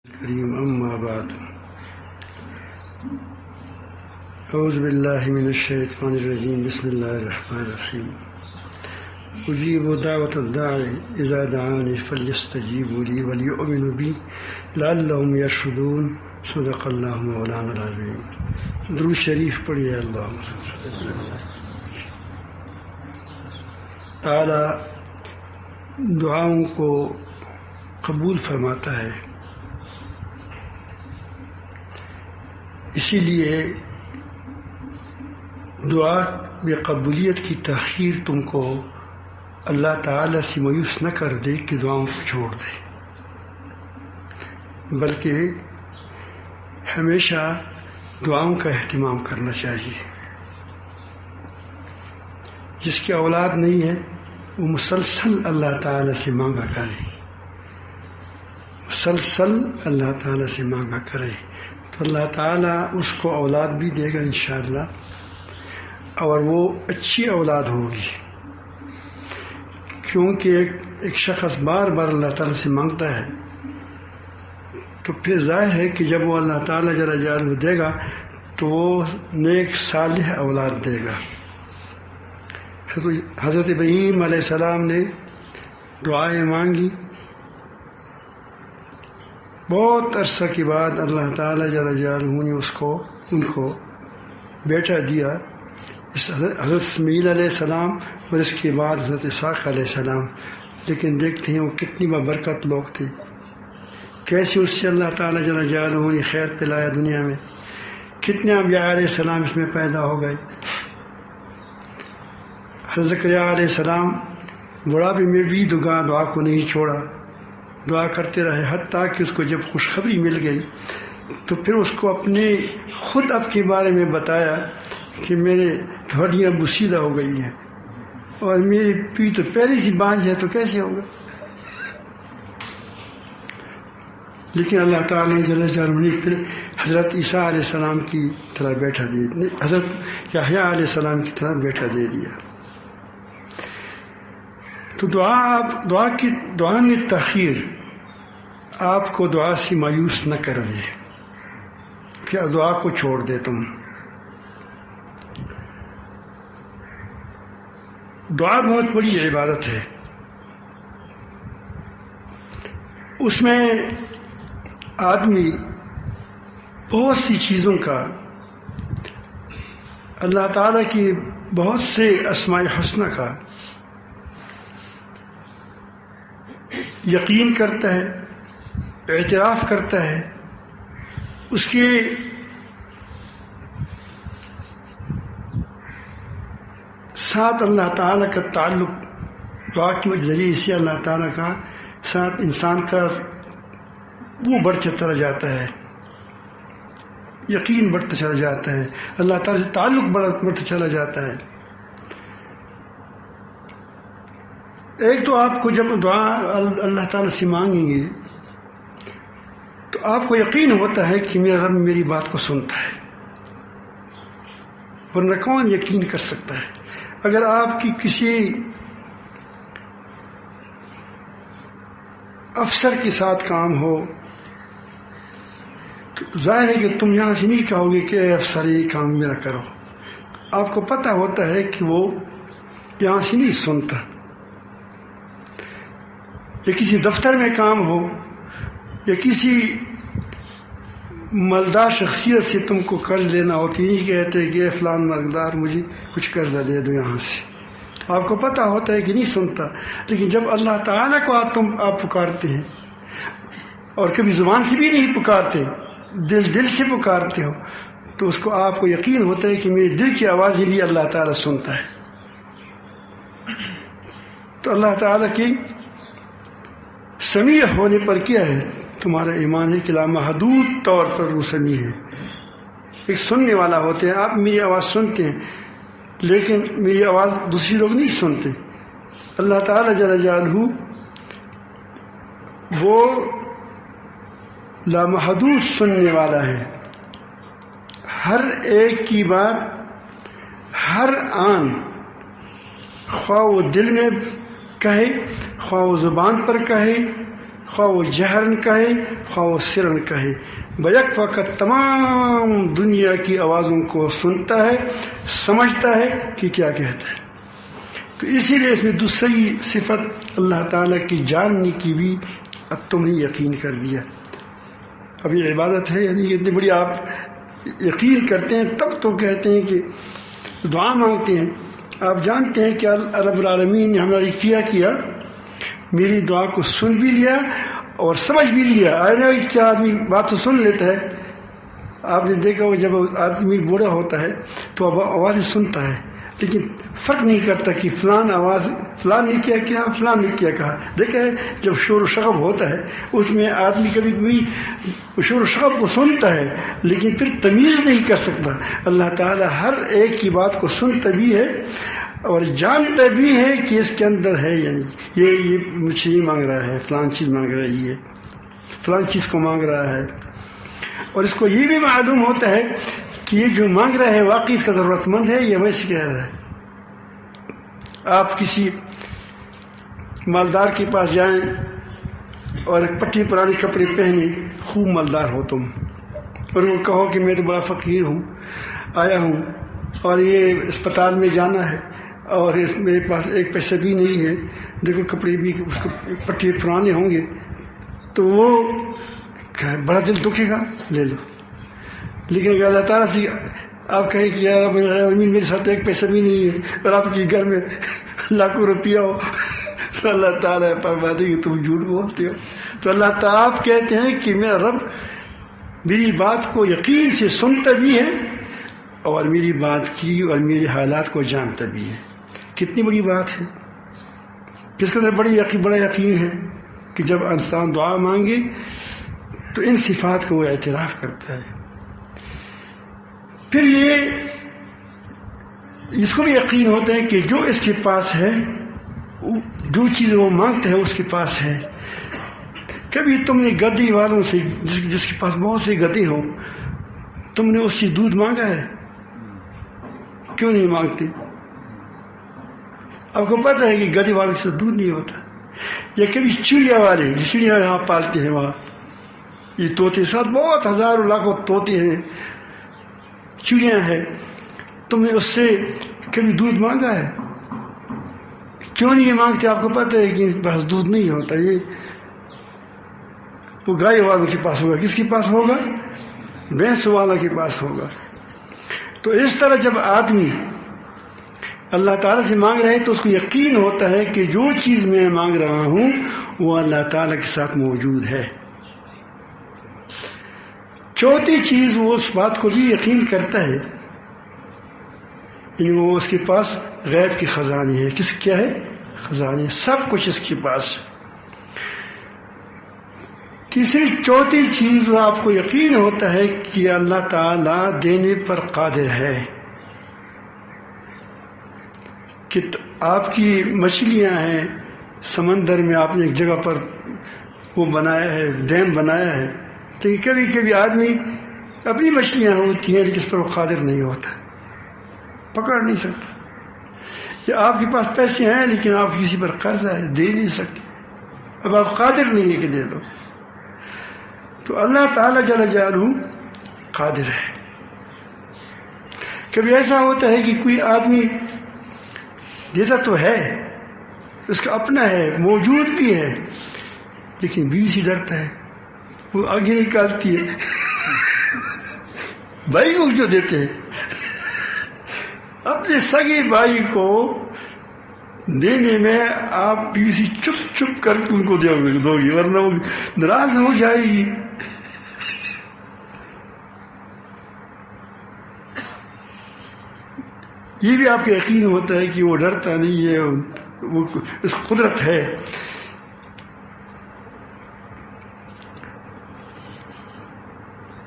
الكريم أما بعد أعوذ بالله من الشيطان الرجيم بسم الله الرحمن الرحيم أجيب دعوة الداعي إذا دعاني فليستجيبوا لي وليؤمنوا بي لعلهم يرشدون صدق الله مولانا العظيم. درود شریف پڑھیے. اللہم تعالی دعاؤں کو قبول فرماتا ہے، اسی لیے دعا بقبولیت کی تاخیر تم کو اللہ تعالیٰ سے مایوس نہ کر دے کہ دعاؤں کو چھوڑ دے، بلکہ ہمیشہ دعاؤں کا اہتمام کرنا چاہیے. جس کی اولاد نہیں ہے وہ مسلسل اللہ تعالیٰ سے مانگا کرے، مسلسل اللہ تعالیٰ سے مانگا کرے تو اللہ تعالیٰ اس کو اولاد بھی دے گا انشاءاللہ، اور وہ اچھی اولاد ہوگی. کیونکہ ایک شخص بار بار اللہ تعالیٰ سے مانگتا ہے تو پھر ظاہر ہے کہ جب وہ اللہ تعالیٰ جل جلالہ دے گا تو وہ نیک صالح اولاد دے گا. حضرت ابراہیم علیہ السلام نے دعائیں مانگی، بہت عرصہ کے بعد اللہ تعالیٰ جل جلالہ نے ان کو بیٹا دیا، حضرت اسماعیل علیہ السلام اور اس کے بعد حضرت اسحاق علیہ السلام. لیکن دیکھتے ہیں وہ کتنی بابرکت لوگ تھے، کیسے اس سے اللہ تعالیٰ جل جلالہ نے خیر پلایا دنیا میں، کتنے انبیاء علیہ السلام اس میں پیدا ہو گئے. حضرت زکریا علیہ السلام بڑھاپے میں بھی دعا کو نہیں چھوڑا، دعا کرتے رہے، حتیٰ کہ اس کو جب خوشخبری مل گئی تو پھر اس کو خود اب کے بارے میں بتایا کہ میرے ہڈیاں بسیدہ ہو گئی ہیں اور میری پیٹھ تو پہلے سے بانجھ ہے، تو کیسے ہوگا. لیکن اللہ تعالیٰ نے جل جلالہ نے پھر حضرت عیسیٰ علیہ السلام کی طرح بیٹا دے دیا، حضرت یحییٰ علیہ السلام کی طرح بیٹا دے دیا. تو دعا میں تاخیر آپ کو دعا سے مایوس نہ کر دے کہ دعا کو چھوڑ دے. تم دعا بہت بڑی عبادت ہے، اس میں آدمی بہت سی چیزوں کا، اللہ تعالیٰ کی بہت سے اسماء حسنہ کا یقین کرتا ہے، اعتراف کرتا ہے، اس کے ساتھ اللہ تعالیٰ کا تعلق دعا کے ذریعے سے اللہ تعالیٰ کا ساتھ انسان کا وہ بڑھتا چلا جاتا ہے، یقین بڑھتا چلا جاتا ہے، اللہ تعالیٰ سے تعلق بڑھتا چلا جاتا ہے. ایک تو آپ کو جب دعا اللہ تعالیٰ سے مانگیں گے تو آپ کو یقین ہوتا ہے کہ میرا رب میری بات کو سنتا ہے، ورنہ کون یقین کر سکتا ہے. اگر آپ کی کسی افسر کے ساتھ کام ہو تو ظاہر ہے کہ تم یہاں سے نہیں کہو گے کہ اے افسر یہ کام میرا کرو، آپ کو پتہ ہوتا ہے کہ وہ یہاں سے نہیں سنتا. یا کسی دفتر میں کام ہو یا کسی مالدار شخصیت سے تم کو قرض لینا ہو تو نہیں کہتے کہ اے فلان مالدار مجھے کچھ قرضہ دے دو یہاں سے، آپ کو پتہ ہوتا ہے کہ نہیں سنتا. لیکن جب اللہ تعالیٰ کو آپ پکارتے ہیں اور کبھی زبان سے بھی نہیں پکارتے، دل سے پکارتے ہو، تو اس کو آپ کو یقین ہوتا ہے کہ میرے دل کی آواز بھی اللہ تعالیٰ سنتا ہے. تو اللہ تعالیٰ کی سمیع ہونے پر کیا ہے تمہارا ایمان ہے کہ لامحدود طور پر وہ سمیع ہے. ایک سننے والا ہوتے ہیں، آپ میری آواز سنتے ہیں لیکن میری آواز دوسری لوگ نہیں سنتے. اللہ تعالیٰ جل جلالہ وہ لامحدود سننے والا ہے، ہر ایک کی بات ہر آن، خواہ وہ دل میں کہے، خواہ وہ زبان پر کہے، خواہ وہ جہرن کہے خواہ وہ سرن کہے، بیک وقت تمام دنیا کی آوازوں کو سنتا ہے، سمجھتا ہے کہ کیا کہتا ہے۔ تو اسی لیے اس میں دوسری صفت اللہ تعالیٰ کی جاننے کی بھی اب تم نے یقین کر دیا۔ اب یہ عبادت ہے، یعنی اتنی بڑی آپ یقین کرتے ہیں تب تو کہتے ہیں کہ دعا مانگتے ہیں۔ آپ جانتے ہیں کہ رب العالمین نے ہماری کیا میری دعا کو سن بھی لیا اور سمجھ بھی لیا۔ کیا آدمی بات تو سن لیتا ہے، آپ نے دیکھا وہ جب آدمی بوڑھا ہوتا ہے تو اب آوازیں سنتا ہے لیکن فرق نہیں کرتا کہ فلان آواز فلان نے کیا کہا فلان نے کیا کہا۔ دیکھا ہے جب شور و شغب ہوتا ہے اس میں آدمی کبھی کبھی شور و شغب کو سنتا ہے لیکن پھر تمیز نہیں کر سکتا۔ اللہ تعالیٰ ہر ایک کی بات کو سنتا بھی ہے اور جانتا بھی ہے کہ اس کے اندر ہے، یعنی یہ مجھ سے یہ مانگ رہا ہے، فلان چیز مانگ رہا ہے، یہ فلان چیز کو مانگ رہا ہے۔ اور اس کو یہ بھی معلوم ہوتا ہے کہ یہ جو مانگ رہا ہے واقعی اس کا ضرورت مند ہے، یہ ویسے کہہ رہا ہے۔ آپ کسی مالدار کے پاس جائیں اور ایک پٹھی پرانے کپڑے پہنے، خوب مالدار ہو تم، اور وہ کہو کہ میں تو بڑا فقیر ہوں، آیا ہوں اور یہ اسپتال میں جانا ہے اور میرے پاس ایک پیسہ بھی نہیں ہے، دیکھو کپڑے بھی اس کو پٹھے پرانے ہوں گے، تو وہ بڑا دل دکھے گا، لے لو۔ لیکن اگر اللہ تعالیٰ سے آپ کہیں کہ یار میرے ساتھ ایک پیسہ بھی نہیں ہے اور آپ کے گھر میں لاکھوں روپیہ ہو، تو اللہ تعالیٰ فرما دے کہ تم جھوٹ بولتے ہو۔ تو اللہ تعالیٰ آپ کہتے ہیں کہ میرا رب میری بات کو یقین سے سنتا بھی ہے اور میری بات کی اور میرے حالات کو جانتا بھی ہے۔ کتنی بڑی بات ہے، کس کے اندر بڑا یقین ہے کہ جب انسان دعا مانگے تو ان صفات کو وہ اعتراف کرتا ہے۔ پھر اس کو بھی یقین ہوتا ہے کہ جو اس کے پاس ہے، جو چیز وہ مانگتا ہے اس کے پاس ہے۔ کبھی تم نے گدی والوں سے جس کے پاس بہت سے گدے ہو، تم نے اس سے دودھ مانگا ہے؟ کیوں نہیں مانگتے؟ آپ کو پتہ ہے کہ گدے والوں سے دودھ نہیں ہوتا۔ یا کبھی چڑیا والے، جو چڑیا یہاں پالتے ہیں وہاں، یہ طوطے ساتھ بہت ہزاروں لاکھوں طوطے ہیں، چڑیاں ہیں، تم نے اس سے کبھی دودھ مانگا ہے؟ کیوں نہیں مانگتے؟ آپ کو پتہ ہے کہ بس دودھ نہیں ہوتا، یہ وہ گائے والوں کے پاس ہوگا۔ کس کے پاس ہوگا؟ بھینس والوں کے پاس ہوگا۔ تو اس طرح جب آدمی اللہ تعالیٰ سے مانگ رہا ہے تو اس کو یقین ہوتا ہے کہ جو چیز میں مانگ رہا ہوں وہ اللہ تعالیٰ کے ساتھ موجود ہے۔ چوتھی چیز، وہ اس بات کو بھی یقین کرتا ہے، یعنی وہ اس کے پاس غیب کے خزانے ہیں۔ کیا ہے؟ خزانے، سب کچھ اس کے پاس۔ تیسری چوتھی چیز، وہ آپ کو یقین ہوتا ہے کہ اللہ تعالیٰ دینے پر قادر ہے۔ کہ آپ کی مچھلیاں ہیں سمندر میں، آپ نے ایک جگہ پر وہ بنایا ہے، ڈیم بنایا ہے، لیکن کبھی کبھی آدمی اپنی مچھلیاں ہوتی ہیں لیکن اس پر وہ قادر نہیں ہوتا، پکڑ نہیں سکتا۔ یا آپ کے پاس پیسے ہیں لیکن آپ کسی پر قرضہ ہے، دے نہیں سکتے، اب آپ قادر نہیں ہے کہ دے دو۔ تو اللہ تعالیٰ جل جلالہ قادر ہے۔ کبھی ایسا ہوتا ہے کہ کوئی آدمی دیتا تو ہے، اس کا اپنا ہے، موجود بھی ہے، لیکن بیوی سے ڈرتا ہے، وہ آگے نکالتی ہے، بھائی کو جو دیتے ہیں، اپنے سگے بھائی کو دینے میں آپ بیوی سے چپ چپ کر کے ان کو دو گی، ورنہ وہ ناراض ہو جائے گی۔ یہ بھی آپ کا یقین ہوتا ہے کہ وہ ڈرتا نہیں ہے، وہ اس قدرت ہے۔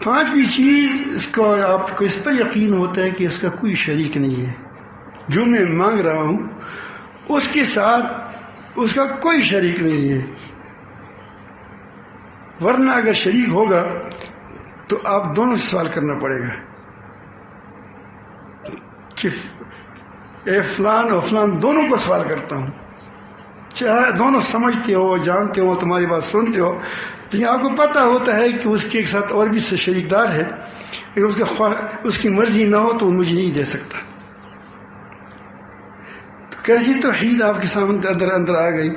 پانچویں چیز، اس کو آپ کو اس پر یقین ہوتا ہے کہ اس کا کوئی شریک نہیں ہے۔ جو میں مانگ رہا ہوں اس کے ساتھ اس کا کوئی شریک نہیں ہے، ورنہ اگر شریک ہوگا تو آپ دونوں سے سوال کرنا پڑے گا کہ اے فلان اور فلان دونوں کو سوال کرتا ہوں، چاہے دونوں سمجھتے ہو، جانتے ہو، تمہاری بات سنتے ہو، لیکن آپ کو پتہ ہوتا ہے کہ اس کے ایک ساتھ اور بھی شریک دار ہے، اگر اس کی مرضی نہ ہو تو وہ مجھے نہیں دے سکتا. تو کیسی توحید آپ کے سامنے اندر آ گئی؟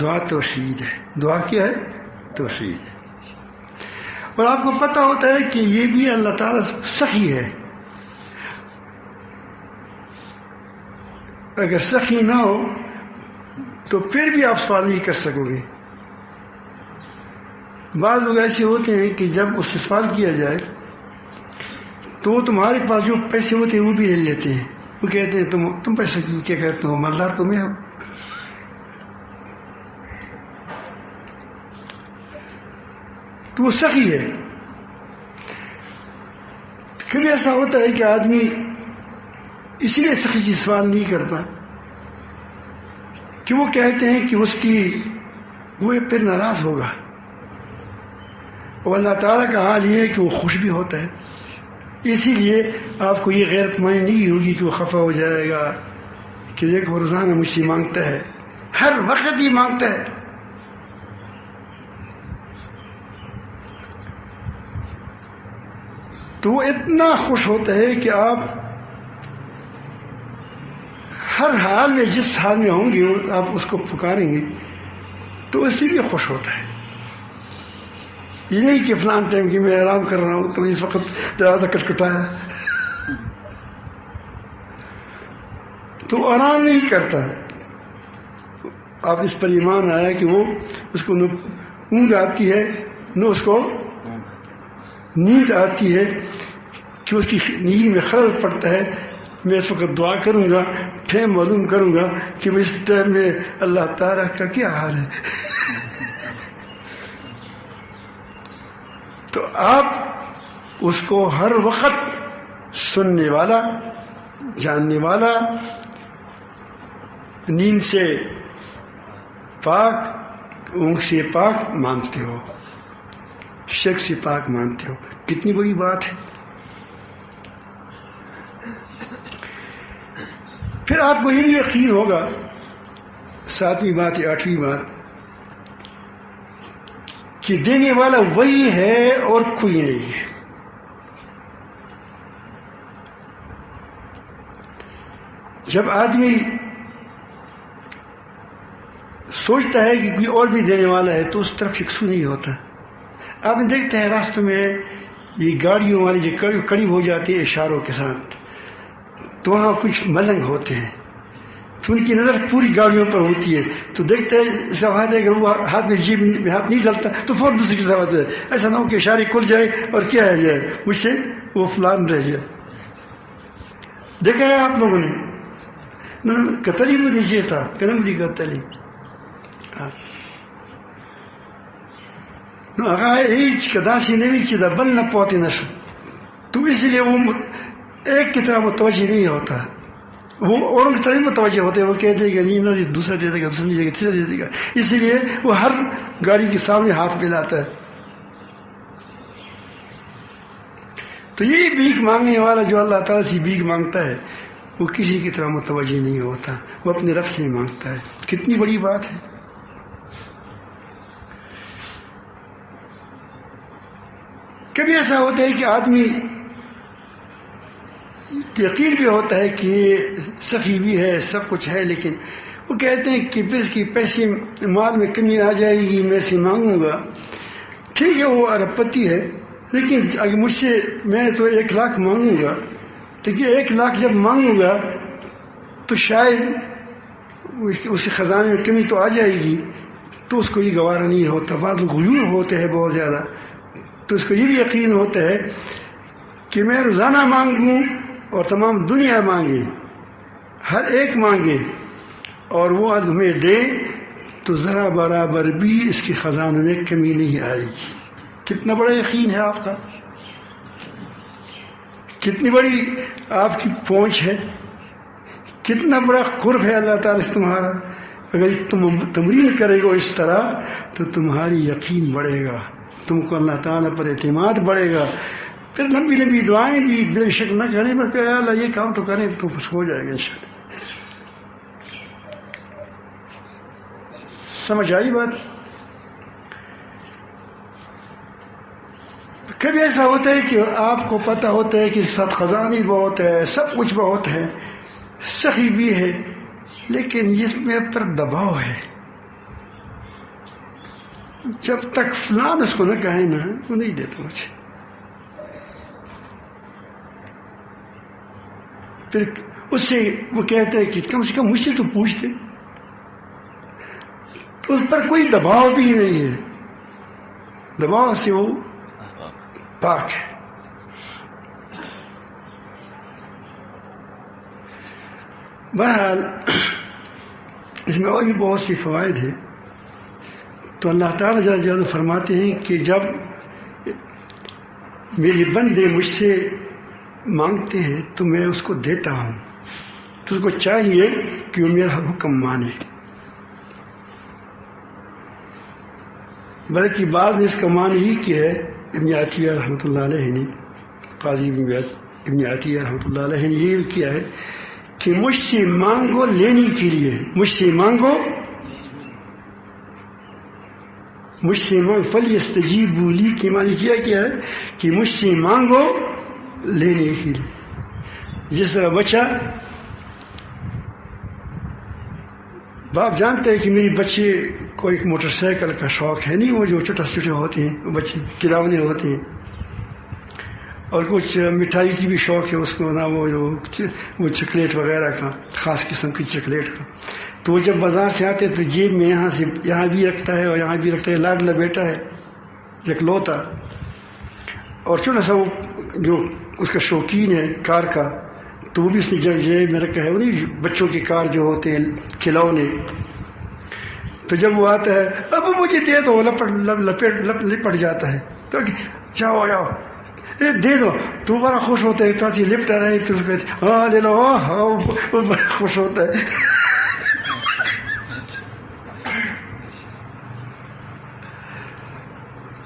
دعا توحید ہے. دعا کیا ہے؟ توحید ہے. اور آپ کو پتہ ہوتا ہے کہ یہ بھی اللہ تعالیٰ سخی ہے. اگر سخی نہ ہو تو پھر بھی آپ سوال نہیں کر سکو گے. بعض لوگ ایسے ہوتے ہیں کہ جب اس سے سوال کیا جائے تو وہ تمہارے پاس جو پیسے ہوتے ہیں وہ بھی لے لیتے ہیں. وہ کہتے ہیں تم پیسے کیا کرتے ہو، مالدار تمہیں ہو. تو وہ سخی ہے. کبھی ایسا ہوتا ہے کہ آدمی اسی لیے سخی سے سوال نہیں کرتا کہ وہ کہتے ہیں کہ وہ پھر ناراض ہوگا. اور اللہ تعالیٰ کا حال یہ ہے کہ وہ خوش بھی ہوتا ہے. اسی لیے آپ کو یہ غیرت مانی نہیں ہوگی کہ وہ خفا ہو جائے گا کہ دیکھو روزانہ مجھ سے مانگتا ہے، ہر وقت ہی مانگتا ہے. تو وہ اتنا خوش ہوتا ہے کہ آپ ہر حال میں، جس حال میں ہوں گے آپ اس کو پکاریں گے تو اس سے بھی خوش ہوتا ہے. یہ نہیں کہ فلان ٹائم کی میں آرام کر رہا ہوں تو اس وقت دروازہ کٹکھٹایا، تو آرام نہیں کرتا. آپ اس پر ایمان آیا کہ وہ اس کو نہ اونگ آتی ہے نہ اس کو نیند آتی ہے کہ اس کی نیند میں خلل پڑتا ہے. میں اس وقت دعا کروں گا، ٹھیم معلوم کروں گا کہ اس ٹائم میں اللہ تعالیٰ کا کیا حال ہے. تو آپ اس کو ہر وقت سننے والا، جاننے والا، نیند سے پاک، اونگ سے پاک مانتے ہو، شرک سے پاک مانتے ہو. کتنی بڑی بات ہے. پھر آپ کو یہ بھی یقین ہوگا، 7ویں بات یا 8ویں بات، کہ دینے والا وہی ہے اور کوئی نہیں ہے. جب آدمی سوچتا ہے کہ کوئی اور بھی دینے والا ہے تو اس طرف یکسو نہیں ہوتا. آپ نے دیکھتے ہیں راستوں میں یہ گاڑیوں والے جو قریب ہو جاتے ہیں اشاروں کے ساتھ، تو وہاں کچھ ملنگ ہوتے ہیں تو ان کی نظر پوری گاڑیوں پر ہوتی ہے. تو دیکھتے ہیں اس کا فائدہ ہے اگر وہ ہاتھ میں جیب میں ہاتھ نہیں ڈالتا تو فوراً دوسری کی طرف ہے. ایسا نہ ہو کہ اشارے کھل جائے اور کیا ہے جائے مجھ سے وہ فلان رہ جائے. دیکھا ہے آپ لوگوں نے قتلی میں دیجیے تھا قدم دی قتلی کداسی نہیں چیزا بل نہ پوتے نشو. تو اس لیے وہ ایک کی طرح متوجہ نہیں ہوتا، وہ اوروں کی طرح متوجہ ہوتے ہیں. وہ کہتے ہیں کہ نہیں دوسرا دے دے گا، دوسرا نہیں دے گا، تیسرا دے دے گا. اسی لیے وہ ہر گاڑی کے سامنے ہاتھ پھیلاتا ہے. تو یہ بھیک مانگنے والا جو اللہ تعالیٰ سے بھیک مانگتا ہے وہ کسی کی طرح متوجہ نہیں ہوتا، وہ اپنے رب سے مانگتا ہے. کتنی بڑی بات ہے. کبھی ایسا ہوتا ہے کہ آدمی یقین بھی ہوتا ہے کہ سخی بھی ہے، سب کچھ ہے، لیکن وہ کہتے ہیں کہ پھر اس کی پیسے مال میں کمی آ جائے گی، میں سے مانگوں گا. ٹھیک ہے وہ ارب پتی ہے، لیکن اگر مجھ سے میں تو 1 لاکھ مانگوں گا، لیکن 1 لاکھ جب مانگوں گا تو شاید اس خزانے میں کمی تو آ جائے گی، تو اس کو یہ گوارا نہیں ہوتا. بعض لوگ غیور ہوتے ہیں بہت زیادہ، تو اس کو یہ بھی یقین ہوتا ہے کہ میں روزانہ مانگوں اور تمام دنیا مانگے، ہر ایک مانگے اور وہ ہمیں دے تو ذرا برابر بھی اس کی خزانوں میں کمی نہیں آئے گی. کتنا بڑا یقین ہے آپ کا، کتنی بڑی آپ کی پہنچ ہے، کتنا بڑا قرب ہے اللہ تعالیٰ سے تمہارا. اگر تم تمرین کرے گا اس طرح تو تمہاری یقین بڑھے گا، تم کو اللہ تعالیٰ پر اعتماد بڑھے گا. پھر لمبی لمبی دعائیں بھی بے شک نہ کریں، بس کہ اللہ یہ کام تو کریں تو بس ہو جائے گا انشاءاللہ. سمجھ آئی بات؟ کبھی ایسا ہوتا ہے کہ آپ کو پتہ ہوتا ہے کہ ساتھ خزانے بہت ہے، سب کچھ بہت ہے، سخی بھی ہے، لیکن اس میں پر دباؤ ہے. جب تک فلان اس کو نہ کہے نا وہ نہیں دیتا مجھے. پھر اس سے وہ کہتے ہیں کہ کم سے کم مجھ سے تو پوچھتے. تو اس پر کوئی دباؤ بھی نہیں ہے، دباؤ سے وہ پاک ہے. بہرحال اس میں اور بھی بہت سی فوائد ہیں. تو اللہ تعالیٰ جل جلالہ فرماتے ہیں کہ جب میرے بندے مجھ سے مانگتے ہیں تو میں اس کو دیتا ہوں، تو اس کو چاہیے کہ وہ میرا حکم مانے. بلکہ بعض نے اس کا معنی ہی کیا ہے. ابن عطیہ رحمۃ اللہ علیہ نے، قاضی ابن عطیہ رحمۃ اللہ علیہ نے یہ کیا ہے کہ مجھ سے مانگو لینے کے لیے، مجھ سے مانگو فَلْيَسْتَجِيبُوا لِي کے معنی کیا ہے کہ مجھ سے مانگو لینے کے لیے. جس طرح بچہ، باپ جانتے ہیں کہ میری بچے کو ایک موٹر سائیکل کا شوق ہے نہیں، وہ جو چھوٹے ہوتے ہیں بچے کھلونے ہوتے ہیں، اور کچھ مٹھائی کی بھی شوق ہے اس کو نا، وہ چاکلیٹ وغیرہ کا، خاص قسم کی چاکلیٹ کا. تو وہ جب بازار سے آتے تو جیب میں یہاں بھی رکھتا ہے اور یہاں بھی رکھتا ہے. لاڈلا بیٹا ہے اکلوتا، اور چھوٹا سا وہ جو اس کا شوقین ہے کار کا، تو وہ بھی اس نے جیب میں رکھا ہے. انہیں بچوں کے کار جو ہوتے ہیں کھلونے. تو جب وہ آتا ہے اب مجھے دے دو، لپٹ جاتا ہے. تو جاؤ دے دو، تو بڑا خوش ہوتا ہے. چاچی لپٹا رہے، پھر اس کو ہاں لے لو، ہاں وہ بڑا خوش ہوتا ہے.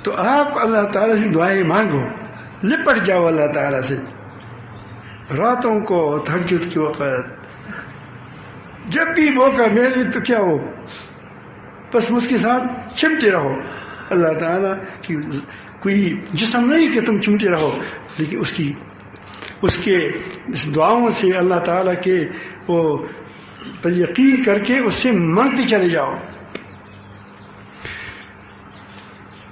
تو آپ اللہ تعالیٰ سے دعائیں مانگو، لپٹ جاؤ اللہ تعالیٰ سے. راتوں کو تہجد کے وقت جب بھی موقع ملے تو کیا ہو، بس اس کے ساتھ چمٹے رہو. اللہ تعالیٰ کی کوئی جسم نہیں کہ تم چمٹے رہو، لیکن اس کے دعاؤں سے اللہ تعالیٰ کے وہ پر یقین کر کے اس سے مانگتے چلے جاؤ.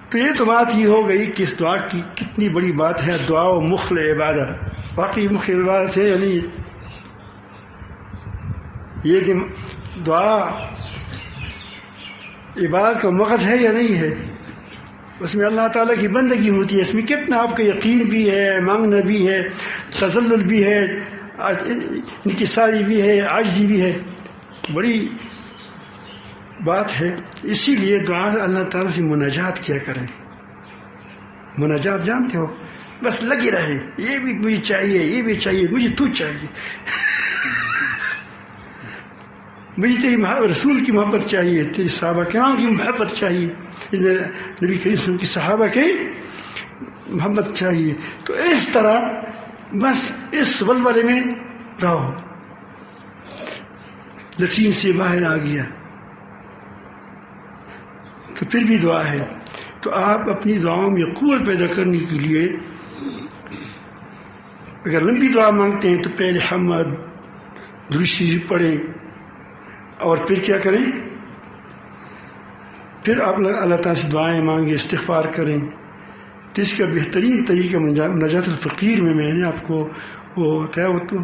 تو یہ تو بات یہ ہو گئی کہ اس دعا کی کتنی بڑی بات ہے. دعا و مخل عبادت، واقعی مخل عبادت ہے یعنی یہ کہ دعا عبادت کا مغز ہے یا نہیں ہے. اس میں اللہ تعالیٰ کی بندگی ہوتی ہے. اس میں کتنا آپ کا یقین بھی ہے، مانگنا بھی ہے، تذلل بھی ہے، انکساری بھی ہے، عاجزی بھی ہے. بڑی بات ہے. اسی لیے دعا اللہ تعالیٰ سے مناجات کیا کریں. مناجات جانتے ہو، بس لگے رہے، یہ بھی مجھے چاہیے، یہ بھی چاہیے، مجھے تو چاہیے، مجھے تیری رسول کی محبت چاہیے، تیری صحابہ کرام کی محبت چاہیے، نبی کریم صلی اللہ علیہ وسلم کی صحابہ کی محبت چاہیے. تو اس طرح بس اس ولولے میں رہو. لٹرین سے باہر آ گیا تو پھر بھی دعا ہے. تو آپ اپنی دعاؤں میں قوت پیدا کرنے کے لیے اگر لمبی دعا مانگتے ہیں تو پہلے حمد درود شریف پڑھیں، اور پھر کیا کریں، پھر آپ اللہ تعالیٰ سے دعائیں مانگیں، استغفار کریں. تو اس کا بہترین طریقہ نجات الفقیر میں نے آپ کو وہ بتایا، وہ تو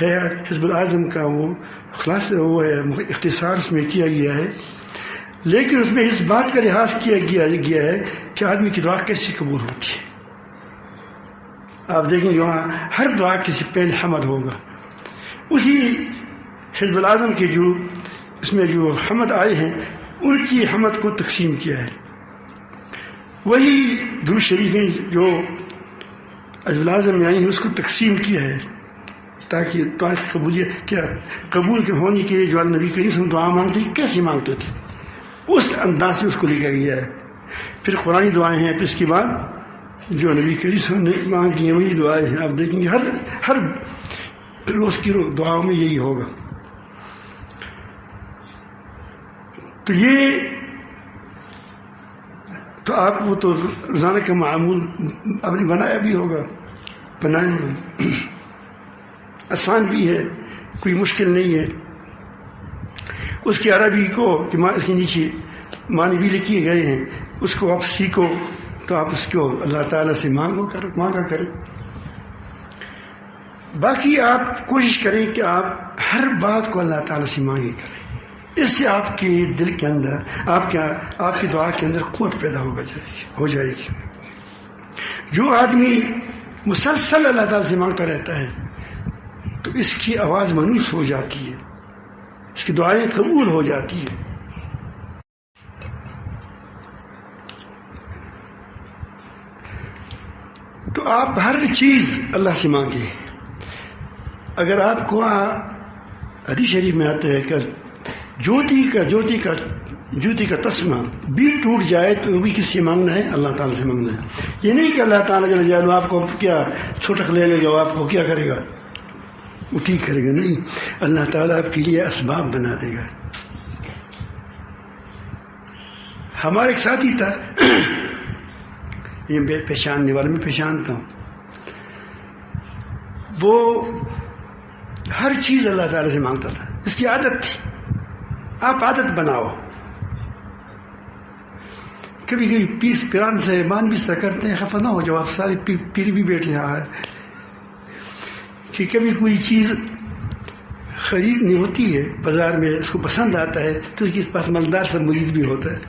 ہے حزب الاعظم کا وہ خلاص وہ ہے اختصار اس میں کیا گیا ہے. لیکن اس میں اس بات کا لحاظ کیا گیا ہے کہ آدمی کی دعا کیسے قبول ہوتی ہے. آپ دیکھیں گے وہاں ہر دعا کے سے پہلے حمد ہوگا. اسی حزب الاعظم کے جو اس میں جو حمد آئے ہیں ان کی حمد کو تقسیم کیا ہے. وہی درود شریف میں جو حزب الاعظم میں آئی ہیں اس کو تقسیم کیا ہے تاکہ دعا کی قبولیت کیا قبول کے ہونے کے لیے جو نبی کریم صلی اللہ علیہ وسلم دعا مانگتے کیسے مانگتے تھے اس انداز سے اس کو لکھا گیا ہے. پھر قرآنی دعائیں ہیں، پھر اس کے بعد جو نبی کریم صلی اللہ علیہ وسلم نے مانگی ہیں وہی دعائیں ہیں. آپ دیکھیں گے ہر روز کی دعاؤں میں یہی ہوگا. تو یہ تو آپ وہ تو روزانہ کا معمول آپ نے بنایا بھی ہوگا، بنائیں گے، آسان بھی ہے، کوئی مشکل نہیں ہے. اس کی عربی کو اس کے نیچے معنی بھی لکھے گئے ہیں، اس کو آپ سیکھو تو آپ اس کو اللہ تعالیٰ سے مانگا کریں. باقی آپ کوشش کریں کہ آپ ہر بات کو اللہ تعالیٰ سے مانگے کریں. اس سے آپ کے دل کے اندر آپ کی دعا کے اندر قوت پیدا ہو جائے گی. جو آدمی مسلسل اللہ تعالیٰ سے مانگتا رہتا ہے تو اس کی آواز منوس ہو جاتی ہے، اس کی دعائیں قبول ہو جاتی ہیں. تو آپ ہر چیز اللہ سے مانگیں. اگر آپ کو حدیث شریف میں آتا ہے کہ جوتی کا تسمہ بھی ٹوٹ جائے تو وہ بھی کس سے مانگنا ہے؟ اللہ تعالیٰ سے مانگنا ہے. یہ نہیں کہ اللہ تعالیٰ جل جلالہ آپ کو کیا چھٹک لے لے گا، آپ کو کیا کرے گا، وہ ٹھیک کرے گا. نہیں، اللہ تعالیٰ آپ کے لیے اسباب بنا دے گا. ہمارا ایک ساتھی تھا، یہ پہچاننے والا، میں پہچانتا ہوں، وہ ہر چیز اللہ تعالیٰ سے مانگتا تھا، اس کی عادت تھی. آپ عادت بناؤ. کبھی کبھی پیران سے مان بھی سر کرتے ہیں، خفا نہ ہو جاؤ، آپ سارے پیر بھی بیٹھے یہاں ہے کہ کبھی کوئی چیز خریدنی ہوتی ہے بازار میں، اس کو پسند آتا ہے تو اس کے پاس مالدار سا مرید بھی ہوتا ہے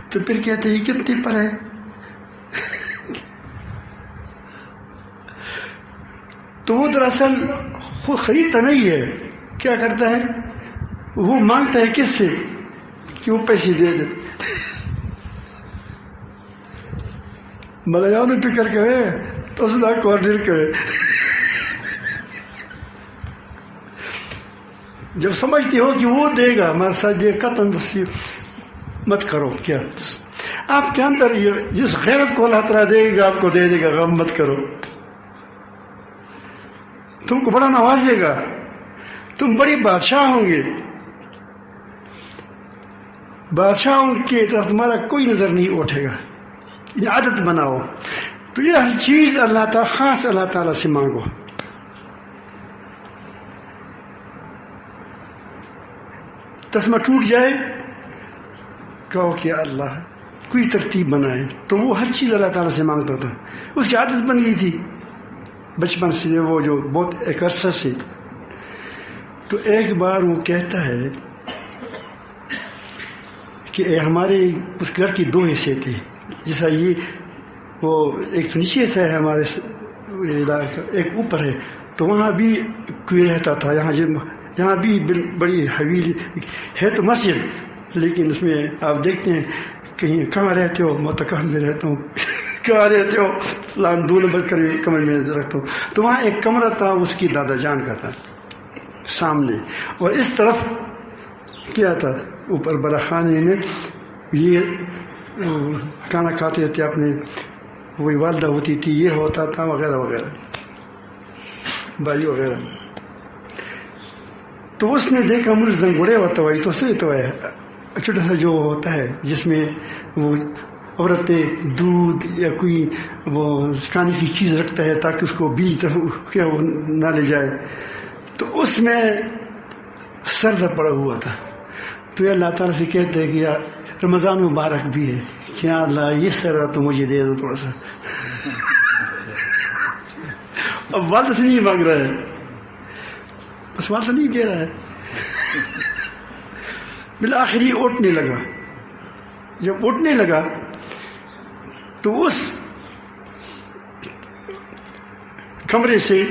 تو پھر کہتے ہیں کتنے پر ہے؟ تو وہ دراصل خود خریدتا نہیں ہے، کیا کرتا ہے، وہ مانگتا ہے کس سے کہ وہ پیسے دے دے. ملگاؤ نے فکر کرے تو اس لاکھ کو آرڈر کرے. جب سمجھتے ہو کہ وہ دے گا ہمارے ساتھ دے گا تو مت کرو. کیا آپ کے اندر جس غیرت کو اللہ تعالیٰ دے گا آپ کو دے دے گا، غم مت کرو. تم کو بڑا نوازے گا، تم بڑے بادشاہ ہوں گے. بادشاہوں کی طرف تمہارا کوئی نظر نہیں اٹھے گا. یہ عادت بناؤ. تو یہ ہر چیز اللہ تعالیٰ، خاص اللہ تعالیٰ سے مانگو. تسمہ ٹوٹ جائے کہو کہ اللہ کوئی ترتیب بنائے. تو وہ ہر چیز اللہ تعالیٰ سے مانگتا تھا، اس کی عادت بن گئی تھی بچپن سے، وہ جو بہت ایک عرصہ سے. تو ایک بار وہ کہتا ہے کہ ہمارے اس گھر کی دو حصے تھے، جیسا یہ وہ ایک تو نیچے سے ہے ہمارے علاقہ، ایک اوپر ہے. تو وہاں بھی کوئی رہتا تھا. یہاں بھی بڑی حویلی ہے تو مسجد، لیکن اس میں آپ دیکھتے ہیں کہیں کہاں رہتے ہو، میں تو کہاں میں رہتا ہوں. کہاں رہتے ہو؟ فلان 2 نمبر کمرے میں رکھتا ہوں. تو وہاں ایک کمرہ تھا اس کی دادا جان کا تھا سامنے، اور اس طرف کیا تھا اوپر بڑا خانے میں یہ کھانا کھاتے تھے اپنے، وہی والدہ ہوتی تھی، یہ ہوتا تھا وغیرہ وغیرہ، بھائی وغیرہ. تو اس نے دیکھا مجھے زنگوڑے ہوتا ہوئی تو سے تو ہے چھوٹا سا جو ہوتا ہے جس میں وہ عورتیں دودھ یا کوئی وہ کھانے کی چیز رکھتا ہے تاکہ اس کو بیچ طرف کیا وہ نہ لے جائے. تو اس میں سرد پڑا ہوا تھا. تو یہ اللہ تعالیٰ سے کہتے ہیں کہ یار رمضان مبارک بھی ہے، کیا اللہ یہ سرد تو مجھے دے دو تھوڑا سا. اب والدہ سے نہیں مانگ رہا ہے، بس والدہ نہیں دے رہا ہے. بالآخر یہ اٹھنے لگا. جب اٹھنے لگا تو اس کمرے سے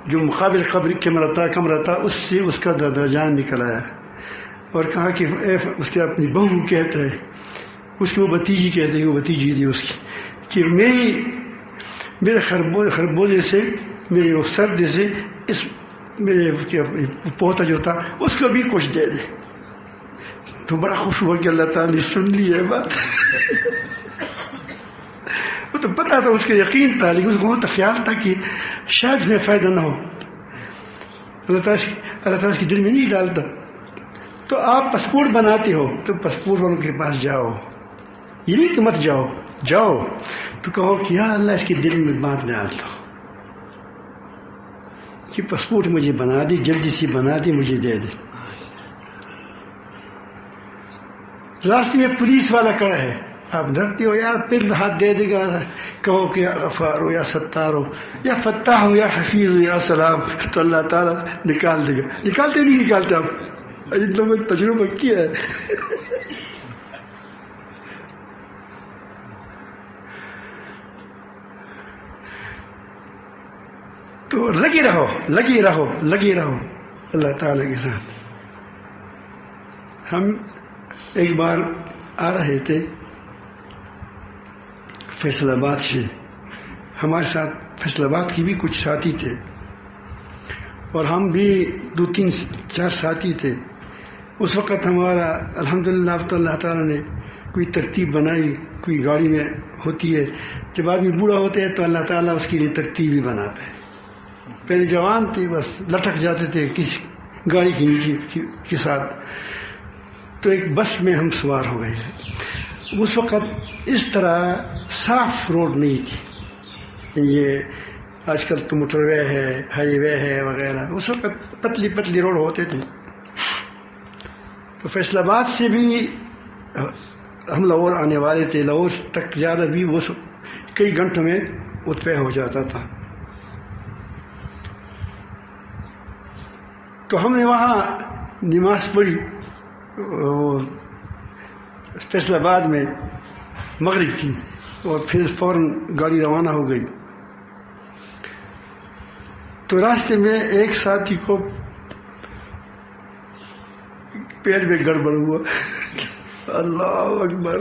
جو مقابل کمرہ تھا اس سے اس کا دادا جان نکل آیا اور کہا کہ اس کے اپنی بہو کہتا ہے، اس کی وہ بھتیجی کہتے ہیں، وہ بھتیجی تھی اس کی، کہ میرے خربوزے سے، میرے وہ سرد سے اس میرے پوتا جو تھا اس کو بھی کچھ دے دے. تو بڑا خوش ہوا کہ اللہ تعالیٰ نے سن لی ہے بات. وہ تو پتا تھا، اس کا یقین تھا، لیکن اس کو بہت خیال تھا کہ شاید میں فائدہ نہ ہو. اللہ تعالیٰ اس کے دل میں نہیں ڈالتا. تو آپ پاسپورٹ بناتے ہو تو پاسپورٹ والوں کے پاس جاؤ، یہ نہیں کہ مت جاؤ، جاؤ تو کہو کہ یا اللہ اس کے دل میں بات ڈال دو کہ پاسپورٹ مجھے بنا دی، جلدی سے بنا دی، مجھے دے دے۔ راستے میں پولیس والا کھڑا ہے، آپ ڈرتے ہو یار پھر ہاتھ دے دے گا، کہو کہ یا غفار ہو یا ستار ہو یا فتاح ہو یا حفیظ ہو یا سلام، تو اللہ تعالیٰ نکال دے گا۔ نکالتے نہیں نکالتے، آپ ان لوگوں نے تجربہ کیا ہے۔ تو لگے رہو لگے رہو لگے رہو اللہ تعالیٰ کے ساتھ۔ ہم ایک بار آ رہے تھے فیصل آباد سے، ہمارے ساتھ فیصل آباد کی بھی کچھ ساتھی تھے اور ہم بھی 2-3-4 ساتھی تھے۔ اس وقت ہمارا الحمدللہ اب تو اللہ تعالیٰ نے کوئی ترتیب بنائی، کوئی گاڑی میں ہوتی ہے، جب آدمی بوڑھا ہوتا ہے تو اللہ تعالیٰ اس کے لیے ترتیب ہی بناتا ہے۔ پہلے جوان تھے، بس لٹک جاتے تھے کسی گاڑی کے نیچے کے ساتھ، تو ایک بس میں ہم سوار ہو گئے۔ اس وقت اس طرح صاف روڈ نہیں تھی، یہ آج کل تو موٹر وے ہے، ہائی وے ہے وغیرہ، اس وقت پتلی پتلی روڈ ہوتے تھے۔ تو فیصل آباد سے بھی ہم لاہور آنے والے تھے، لاہور تک زیادہ بھی وہ کئی گھنٹوں میں طے ہو جاتا تھا۔ تو ہم نے وہاں نماز پڑھی فیصل آباد میں مغرب کی، اور پھر فوراً گاڑی روانہ ہو گئی۔ تو راستے میں ایک ساتھی کو پیر میں گڑبڑ ہوا، اللہ اکبر،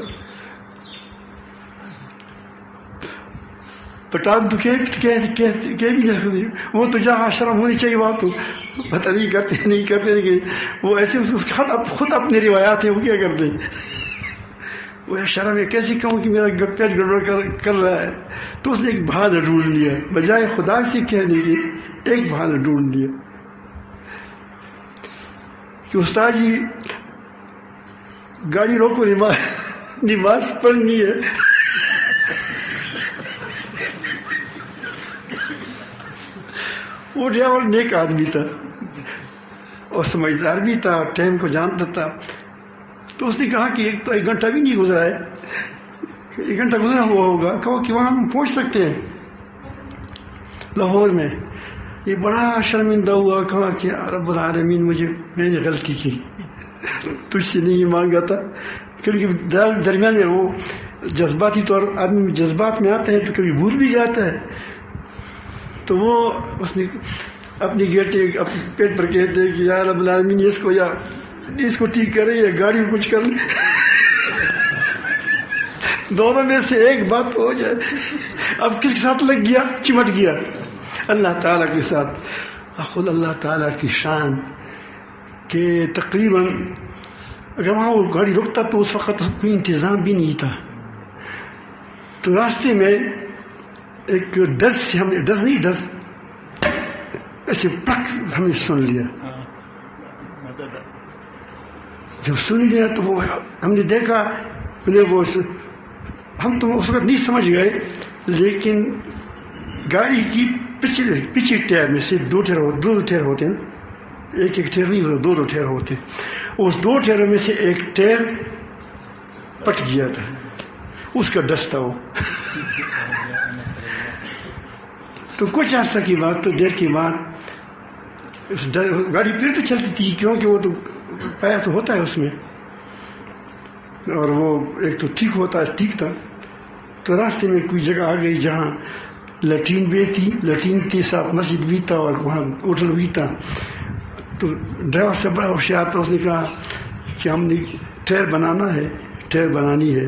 پٹان تو کہہ بھی نہیں سکتے، وہ تو جہاں شرم ہونی چاہیے وہاں تو پتہ نہیں کرتے نہیں کرتے، لیکن وہ ایسے اس کے خود اپنی روایات ہیں، وہ کیا کرتے ہیں، وہ شرم ہے کیسے کہوں کہ میرا پیٹ گڑبڑ کر رہا ہے۔ تو اس نے ایک بہانہ ڈھونڈ لیا، بجائے خدا سے کہنے کے ایک بہانہ ڈھونڈ لیا کہ استاد جی گاڑی روکو، نماز پڑھنی ہے۔ وہ ڈرائیور نیک آدمی تھا اور سمجھدار بھی تھا، ٹائم کو جانتا تھا۔ تو اس نے کہا کہ ایک گھنٹہ بھی نہیں گزرا ہے، 1 گھنٹہ گزرا ہوا ہوگا، کہو کہ وہاں ہم پہنچ سکتے ہیں لاہور میں۔ یہ بڑا شرمندہ ہوا، کہا کہ رب العالمین میں نے غلطی کی، تجھ سے نہیں مانگا تھا، کیونکہ درمیان میں وہ جذباتی طور آدمی جذبات میں آتا ہے تو کبھی بھول بھی جاتا ہے۔ تو وہ اس نے اپنی گیٹے اپنے پیٹ پر کہتے کہ یا رب العالمین اس کو ٹھیک کرے یا گاڑی کو کچھ کر لے، دونوں میں سے ایک بات ہو جائے۔ اب کس کے ساتھ لگ گیا؟ چمٹ گیا اللہ تعالیٰ کے ساتھ۔ خود اللہ تعالیٰ کی شان کہ تقریباً اگر وہاں وہ گاڑی رکتا تو اس وقت کوئی انتظام بھی نہیں تھا۔ تو راستے میں ایک ڈز ایسے پک ہم نے سن لیا۔ جب سن لیا تو وہ ہم نے دیکھا، وہ ہم تو اس وقت نہیں سمجھ گئے، لیکن گاڑی کی پچھلے ٹائر میں سے 2 ٹائر ہوتے ہیں، ایک ٹائر نہیں ہوتا، 2 ٹائر ہوتے، اس 2 ٹائروں میں سے ایک ٹائر پٹ گیا تھا، اس کا ڈس تھا وہ۔ تو کچھ عرصہ کی بات، تو دیر کی بات گاڑی پھر تو چلتی تھی، کیونکہ وہ تو پایا تو ہوتا ہے اس میں، اور وہ ایک تو ٹھیک تھا۔ تو راستے میں کوئی جگہ آ گئی جہاں لیٹرین بھی تھی، ساتھ مسجد بھی تھا اور وہاں ہوٹل بھی تھا۔ تو ڈرائیور سے بڑا ہوشیار تھا، اس نے کہا کہ ہم نے ٹائر بنانی ہے،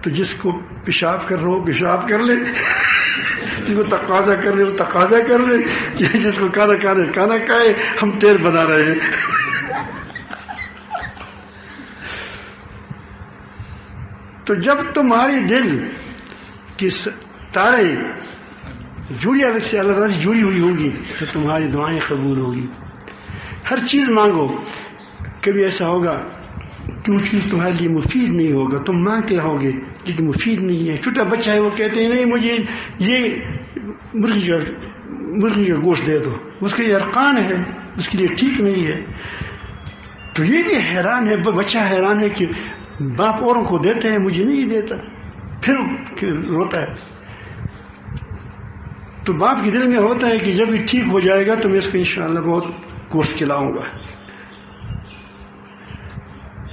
تو جس کو پیشاب کر رہا ہو پیشاب کر لے، جس کو تقاضا کر رہے وہ تقاضا کر لے، جس کو کھانا کھائے، ہم ٹائر بنا رہے ہیں۔ تو جب تمہارے دل کی تارے جڑی اللہ تعالیٰ سے جڑی ہوئی ہوگی تو تمہاری دعائیں قبول ہوگی۔ ہر چیز مانگو، کبھی ایسا ہوگا کہ وہ چیز تمہارے لیے مفید نہیں ہوگا، تم مانگتے رہو گے لیکن مفید نہیں ہے. چھوٹا بچہ ہے، وہ کہتے ہیں نہیں مجھے یہ مرغی کا گوشت دے دو، اس کا یہ ارکان ہے، اس کے لیے ٹھیک نہیں ہے. تو یہ بھی حیران ہے، بچہ حیران ہے کہ باپ اوروں کو دیتے ہیں مجھے نہیں دیتا، پھر روتا ہے. تو باپ کے دل میں ہوتا ہے کہ جب یہ ٹھیک ہو جائے گا تو میں اس کو انشاءاللہ بہت گوشت کھلاؤں گا.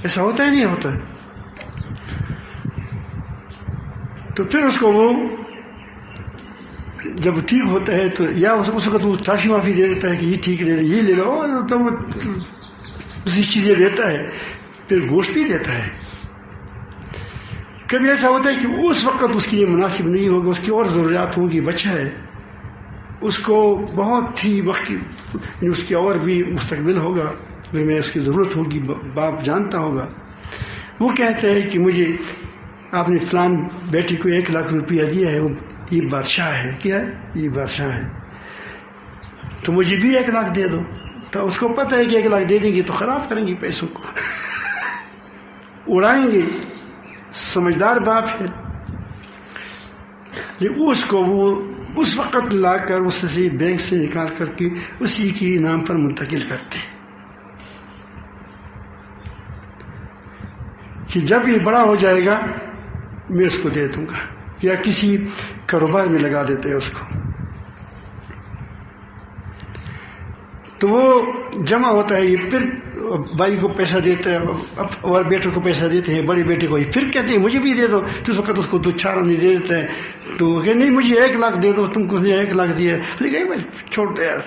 ایسا ہوتا ہے نہیں ہوتا؟ تو پھر اس کو وہ جب ٹھیک ہوتا ہے تو یا اس وقت وہ ٹافی وافی دے دیتا ہے کہ یہ ٹھیک دے دے، یہ لے لو، تو دوسری چیزیں دیتا ہے، پھر گوشت بھی دیتا ہے. کبھی ایسا ہوتا ہے کہ اس وقت اس کے لیے مناسب نہیں ہوگا، اس کی اور ضروریات ہوگی، بچہ ہے، اس کو بہت ہی وقت اس کی اور بھی مستقبل ہوگا، میں اس کی ضرورت ہوگی، باپ جانتا ہوگا. وہ کہتے ہیں کہ مجھے آپ نے فلان بیٹی کو 1 لاکھ روپیہ دیا ہے، وہ یہ بادشاہ ہے، کیا ہے یہ بادشاہ ہے، تو مجھے بھی 1 لاکھ دے دو. تو اس کو پتہ ہے کہ 1 لاکھ دے دیں گے تو خراب کریں گے، پیسوں کو اڑائیں گے. سمجھدار باپ ہے، اس کو وہ اس وقت لا کر اس سے بینک سے نکال کر کے اسی کے نام پر منتقل کرتے ہیں کہ جب یہ بڑا ہو جائے گا میں اس کو دے دوں گا، یا کسی کاروبار میں لگا دیتے ہیں اس کو. تو وہ جمع ہوتا ہے، یہ پھر بھائی کو پیسہ دیتا ہے اور بیٹے کو پیسہ دیتے ہیں، بڑے بیٹے کو پھر کہتے ہیں مجھے بھی دے دو. تو اس وقت اس کو 2-4 نہیں دے دیتا ہے، تو وہ کہ نہیں مجھے 1 لاکھ دے دو، تم کو 1 لاکھ دیا ہے، چھوڑ دے یار.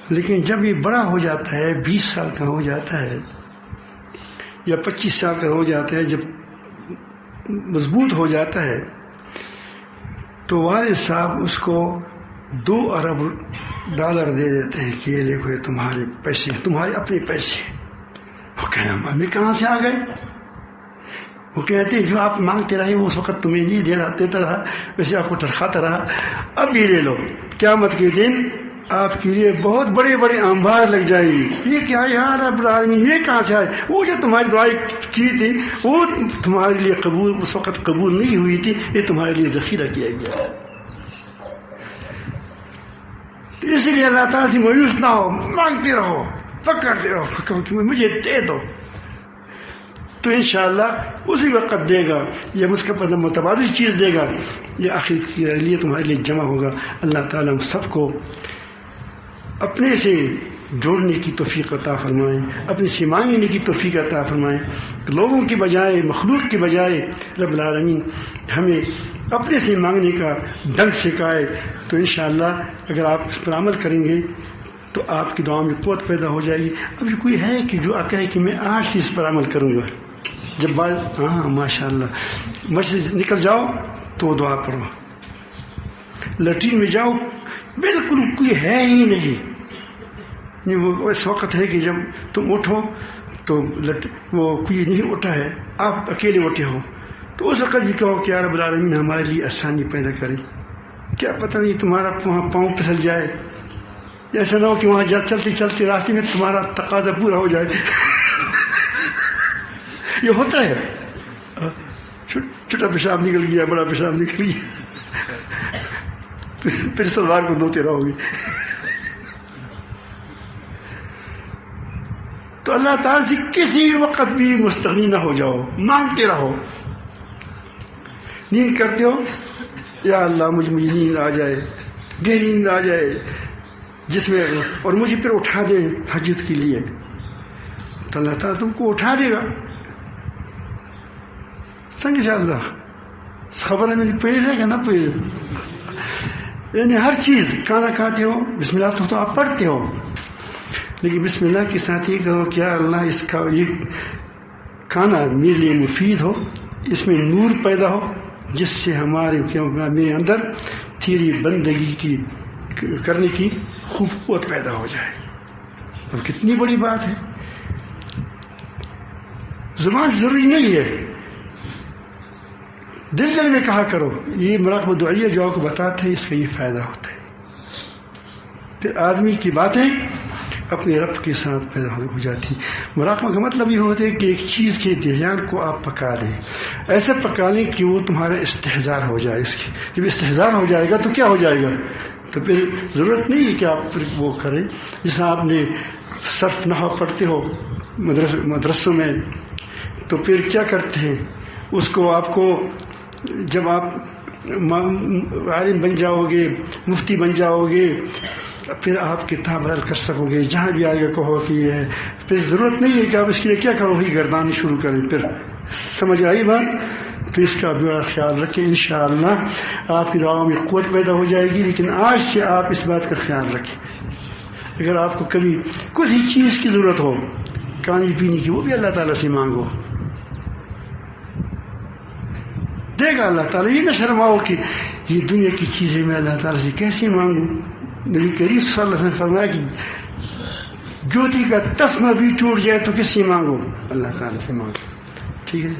لیکن جب یہ بڑا ہو جاتا ہے، 20 سال کا ہو جاتا ہے یا 25 سال کا ہو جاتا ہے، جب مضبوط ہو جاتا ہے، تو والد صاحب اس کو $2 ارب دے دیتے ہیں کہ یہ دیکھو یہ تمہارے پیسے، تمہارے اپنے پیسے. وہ کہنا ہمیں کہاں سے آ گئے؟ وہ کہتے ہیں جو آپ مانگتے رہے وہ اس وقت تمہیں نہیں دیتا رہا، ویسے آپ کو ٹرکھاتا رہا، اب یہ لے لو، قیامت کے دن آپ کے لیے بہت بڑے بڑے انبار لگ جائیں گی. یہ کیا یار رب العالمین، یہ کہاں سے آئے؟ وہ جو تمہاری دعائیں کی تھی وہ تمہارے لیے قبول اس وقت قبول نہیں ہوئی تھی، یہ تمہارے لیے ذخیرہ کیا گیا. تو اس لیے اللہ تعالیٰ سے مایوس نہ ہو، مانگتے رہو، پکڑتے رہو کہ مجھے دے دو، تو انشاءاللہ اسی وقت دے گا، یا اس کا متبادل چیز دے گا، یا آخرت کے لیے تمہارے لیے جمع ہوگا. اللہ تعالیٰ ہم سب کو اپنے سے جوڑنے کی توفیق عطا فرمائیں، اپنے سے مانگنے کی توفیق عطا فرمائیں. لوگوں کی بجائے، مخلوق کی بجائے رب العالمین ہمیں اپنے سے مانگنے کا ڈنگ سکھائے. تو انشاءاللہ اگر آپ اس پر عمل کریں گے تو آپ کی دعا میں قوت پیدا ہو جائے گی. اب یہ کوئی ہے کہ جو کہے کہ میں آج سے اس پر عمل کروں گا، جب بات ہاں ماشاء اللہ مسجد سے نکل جاؤ تو دعا پڑھو، لٹرین میں جاؤ بالکل کوئی ہے ہی نہیں، وہ اس وقت ہے کہ جب تم اٹھو تو وہ کوئی نہیں اٹھا ہے، آپ اکیلے اٹھے ہو، تو اس وقت بھی کہو کہ یا رب العالمین ہمارے لیے آسانی پیدا کرے. کیا پتہ نہیں تمہارا وہاں پاؤں پھسل جائے، ایسا نہ ہو کہ وہاں چلتے چلتے راستے میں تمہارا تقاضا پورا ہو جائے. یہ ہوتا ہے، چھوٹا پیشاب نکل گیا، بڑا پیشاب نکل گیا، پھر سلوار کو دھوتے رہو گے. تو اللہ تعالیٰ سے کسی وقت بھی مستغنی نہ ہو جاؤ، مانگتے رہو. نیند کرتے ہو، یا اللہ مجھے نیند آ جائے، گہری نیند آ جائے جس میں، اور مجھے پھر اٹھا دے تہجد کے لیے، تو اللہ تعالیٰ تم کو اٹھا دے گا. سنگ اللہ خبر ہے میری پیڑ ہے کہ نہ پیڑ، یعنی ہر چیز کھانا کھاتے ہو بسم اللہ تو آپ پڑھتے ہو، لیکن بسم اللہ کے ساتھ یہ کہو کیا اللہ اس کا یہ کھانا میرے لیے مفید ہو، اس میں نور پیدا ہو جس سے ہمارے میرے اندر تیری بندگی کی کرنے کی خوب قوت پیدا ہو جائے. اب کتنی بڑی بات ہے، زبان ضروری نہیں ہے، دل میں کہا کرو. یہ مراقبہ دعائیہ جو آپ کو بتاتے ہیں اس کا یہ فائدہ ہوتا ہے. پھر آدمی کی باتیں اپنے رب کے ساتھ پیدا ہو جاتی. مراقبہ کا مطلب یہ ہوتا ہے کہ ایک چیز کے درمیان کو آپ پکا لیں، ایسے پکا لیں کہ وہ تمہارا استحضار ہو جائے. اس کی جب استحضار ہو جائے گا تو کیا ہو جائے گا؟ تو پھر ضرورت نہیں ہے کہ آپ پھر وہ کریں. جیسا آپ نے صرف نحو پڑھتے ہو مدرسوں میں، تو پھر کیا کرتے ہیں اس کو، آپ کو جب آپ عالم بن جاؤ گے، مفتی بن جاؤ گے، پھر آپ کتاب بدل کر سکو گے، جہاں بھی آئے گا کہو کہ یہ ہے. پھر ضرورت نہیں ہے کہ آپ اس کے لیے کیا کرو ہی گردانی شروع کریں. پھر سمجھ آئی بات؟ تو اس کا بڑا خیال رکھیں. انشاءاللہ آپ کی دعاؤں میں قوت پیدا ہو جائے گی. لیکن آج سے آپ اس بات کا خیال رکھیں، اگر آپ کو کبھی کسی چیز کی ضرورت ہو کھانے پینے کی، وہ بھی اللہ تعالیٰ سے مانگو، دے گا اللہ تعالیٰ. یہ نہ شرماؤ کہ یہ دنیا کی چیزیں میں اللہ تعالیٰ سے کیسے مانگوں. نبی کریم صلی اللہ علیہ وسلم فرمایا کہ جوتی کا تسمہ بھی ٹوٹ جائے تو کس سے مانگو؟ اللہ تعالیٰ سے مانگو. ٹھیک ہے.